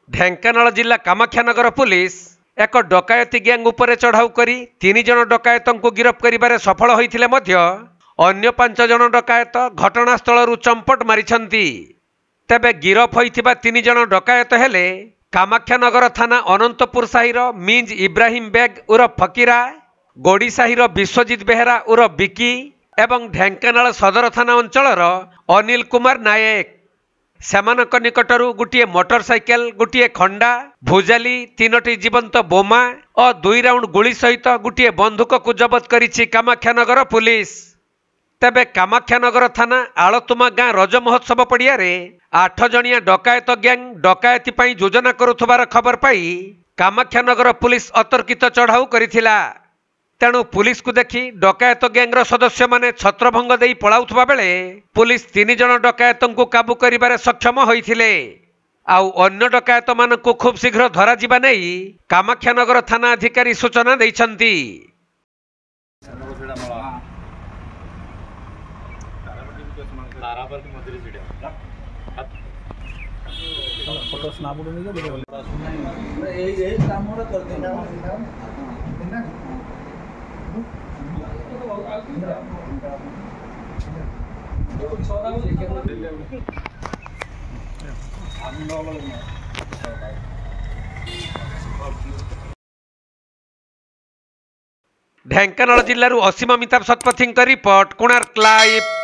ढेंकानाल जिला कामाख्यानगर पुलिस एक डकायती गैंग उपरे चढ़ाऊ करी 3 जन डकायतों गिरफ करिबारे सफल होइथिले मध्य अन्य 5 जन डकायत घटनास्थल चंपट मारिछंती। तेबे गिरफ होइथिबा 3 जन डकायत हेले कामाख्यानगर थाना अनंतपुर साहिर मिंज इब्राहिम बेग उर्फ फकीरा, गोड़ी साहिर विश्वजित बेहेरा उर्फ बिकी एवं ढेंकानाल सदर थाना अंचलर अनिल कुमार नायक। सेमानक निकटरू गोटे मोटरसाइकेल, गोटे खंडा, भुजाली, 3टी जीवंत बोमा और 2 राउंड गुली सहित गोटे बंदूक को जबत करिछि कामाख्यानगर पुलिस। तेबे कामाख्यानगर थाना आलतुमा गाँ रज महोत्सव पड़िया 8 जणिया डकायत गैंग डकायती पाई योजना करुथबार खबर पाई कामाख्यानगर पुलिस अतर्कित चढ़ाऊ करिथिला। तेणु पुलिस को देखि डकायत गैंगर सदस्य माने छत्रभंग देई पलाउथबा बेले पुलिस 3 जन डकायतों को काबू करिबारे सक्षम होइथिले। आउ अन्य डकायत मानकु खूब शीघ्र धरा जिबा नै कामाख्यानगर थाना अधिकारी सूचना दैछंती। ढेंकानाल जिल्लारू असीम अमिताभ शतपथी रिपोर्ट, कोणार्क लाइव।